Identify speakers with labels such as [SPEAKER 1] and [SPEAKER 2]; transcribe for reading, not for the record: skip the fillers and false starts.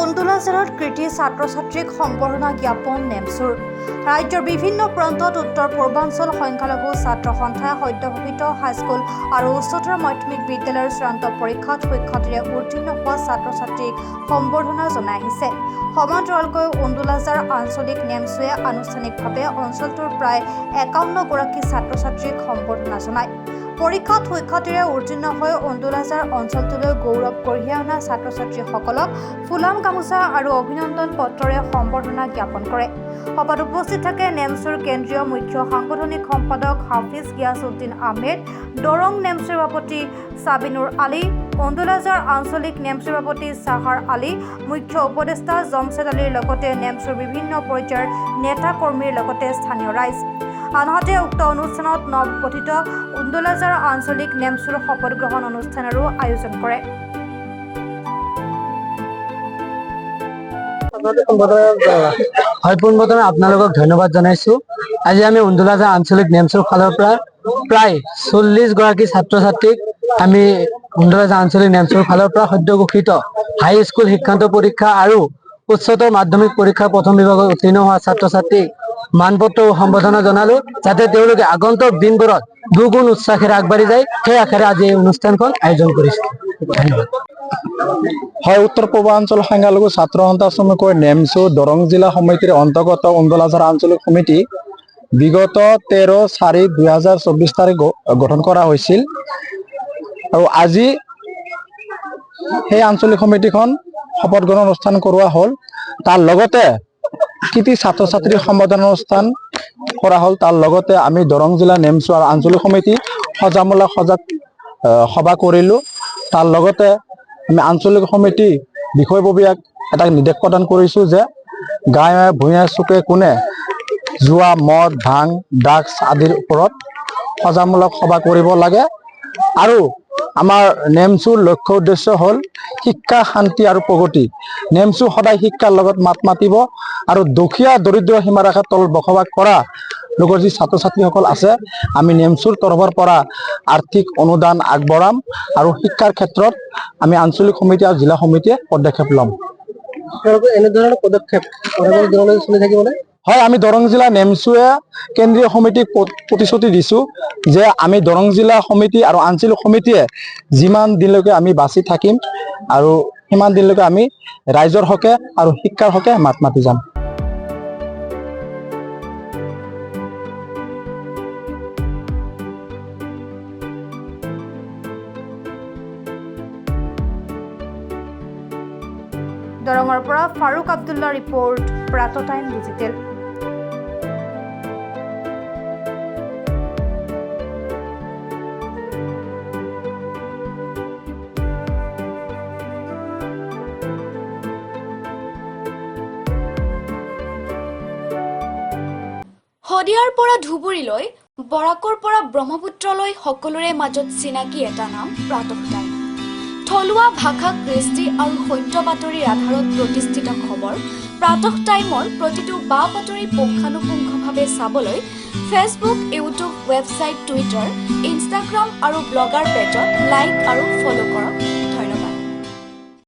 [SPEAKER 1] অন্দোলাজাৰত কৃতি ছাত্ৰ-ছাত্ৰীক সম্বৰ্ধনা জ্ঞাপন নেমচুৰ। ৰাজ্যৰ বিভিন্ন প্ৰান্তত উত্তৰ পূৰ্বাঞ্চল সংখ্যালঘু ছাত্ৰ সন্থাই সদ্যঘোষিত হাইস্কুল আৰু উচ্চতৰ মাধ্যমিক বিদ্যালয়ৰ চূড়ান্ত পৰীক্ষাত সুখ্যাতিৰে উত্তীৰ্ণ হোৱা ছাত্ৰ-ছাত্ৰীক সম্বৰ্ধনা জনাই আহিছে। সমান্তৰালকৈ অন্দোলাজাৰ আঞ্চলিক নেমচুৱে আনুষ্ঠানিকভাৱে অঞ্চলটোৰ প্ৰায় 51 গৰাকী ছাত্ৰ-ছাত্ৰীক সম্বৰ্ধনা জনায়। পৰীক্ষাত সুখ্যাতিৰে উত্তীৰ্ণ হৈ অন্দোলাজাৰ অঞ্চলটোলৈ গৌৰৱ কঢ়িয়াই অনা ছাত্ৰ-ছাত্ৰীসকলক ফুলাম গামোচা আৰু অভিনন্দন পত্ৰৰে সম্বৰ্ধনা জ্ঞাপন কৰে। সভাত উপস্থিত থাকে নেমচুৰ কেন্দ্ৰীয় মুখ্য সাংগঠনিক সম্পাদক হাফিজ গিয়াছউদ্দিন আহমেদ, দৰং নেমচুৰ সভাপতি ছাবিনুৰ আলী, অন্দোলাজাৰ আঞ্চলিক নেমচুৰ সভাপতি চাহাৰ আলী, মুখ্য উপদেষ্টা জমছেদ আলীৰ লগতে নেমচুৰ বিভিন্ন পৰ্যায়ৰ নেতা কৰ্মীৰ লগতে স্থানীয় ৰাইজ। আনহাতে উক্ত অনুষ্ঠানত নৱগঠিত অন্দোলাজাৰ আঞ্চলিক নেমচুৰ শপত গ্ৰহণ অনুষ্ঠানৰো আয়োজন কৰে।
[SPEAKER 2] পোনপ্ৰথমে আপোনালোকক ধন্যবাদ জনাইছো। আজি আমি অন্দোলাজাৰ আঞ্চলিক নেমচুৰ ফালৰ পৰা প্ৰায় 40 গৰাকী ছাত্ৰ-ছাত্ৰীক আমি অন্দোলাজাৰ আঞ্চলিক নেমচুৰ ফালৰ পৰা সদ্যঘোষিত হাইস্কুল শিক্ষান্ত পৰীক্ষা আৰু উচ্চতৰ মাধ্যমিক পৰীক্ষা প্ৰথম বিভাগত উত্তীৰ্ণ হোৱা ছাত্ৰ-ছাত্ৰীক মানপত্ৰ সম্বৰ্ধনা জনালো, যাতে তেওঁলোকে আগন্তুক দিনবোৰত দুগুণ উৎসাহেৰে আগবাঢ়ি যায়। সেই আশাৰে আজি এই অনুষ্ঠানখন আয়োজন কৰিছো। ধন্যবাদ।
[SPEAKER 3] হয়, উত্তৰ পূৰ্বাঞ্চল সংখ্যালঘু ছাত্ৰ সন্থা শ্ৰমিকৰ নেমচু দৰং জিলা সমিতিৰ অন্তৰ্গত অন্দোলাজাৰ আঞ্চলিক সমিতি বিগত 13/4/2024 তাৰিখ গঠন কৰা হৈছিল আৰু আজি সেই আঞ্চলিক সমিতিখন শপত গ্ৰহণ অনুষ্ঠান কৰোৱা হ'ল। তাৰ লগতে কৃতি ছাত্ৰ-ছাত্ৰীৰ সম্বৰ্ধনা অনুষ্ঠান কৰা হ'ল। তাৰ লগতে আমি দৰং জিলা নেমচু আৰু আঞ্চলিক সমিতি সজাগমূলক সভা কৰিলো। তাৰ লগতে আমি আঞ্চলিক সমিতি বিষয়ববীয়াক এটা নিৰ্দেশ প্ৰদান কৰিছো যে গাঁৱে ভূঞে চুকে কোণে জুৱা, মদ, ভাং, ড্ৰাগছ আদিৰ ওপৰত সজাগমূলক সভা কৰিব লাগে আৰু আমাৰ নেমচুৰ লক্ষ্য উদ্দেশ্য হ'ল শিক্ষা, শান্তি আৰু প্ৰগতি। নেমচু সদায় শিক্ষাৰ লগত মাত মাতিব আৰু দুখীয়া দৰিদ্ৰ সীমাৰেখাৰ তলত বসবাস কৰা লোকৰ যি ছাত্ৰ-ছাত্ৰীসকল আছে, আমি নেমচুৰ তৰফৰ পৰা আৰ্থিক অনুদান আগবঢ়াম আৰু শিক্ষাৰ ক্ষেত্ৰত আমি আঞ্চলিক সমিতি আৰু জিলা সমিতিয়ে পদক্ষেপ ল'ম। এনেধৰণৰ পদক্ষেপ চলি থাকিবনে? হয়, আমি দৰং জিলা নেমচুৱে কেন্দ্ৰীয় সমিতিক প্ৰতিশ্ৰুতি দিছো যে আমি দৰং জিলা সমিতি আৰু আঞ্চলিক সমিতিয়ে যিমান দিনলৈকে আমি বাচি থাকিম আৰু সিমান দিনলৈকে আমি ৰাইজৰ হকে আৰু শিক্ষাৰ হকে মাত মাতি যাম।
[SPEAKER 1] দৰঙৰ পৰা ফাৰুক আব্দুল্লাৰ ৰিপৰ্ট, প্ৰাত টাইম ডিজিটেল।
[SPEAKER 4] শদিয়াৰ পৰা ধুবুৰীলৈ, বৰাকৰ পৰা ব্ৰহ্মপুত্ৰলৈ সকলোৰে মাজত চিনাকি এটা নাম প্ৰাতঃ টাইম। থলুৱা ভাষা, কৃষ্টি আৰু সত্য বাতৰিৰ আধাৰত প্ৰতিষ্ঠিত খবৰ প্ৰাতঃ টাইমৰ প্ৰতিটো বা বাতৰি পুংখানুপুংখভাৱে চাবলৈ Facebook, YouTube, website, Twitter, Instagram আৰু ব্লগাৰ পেজত লাইক আৰু ফ'ল' কৰক।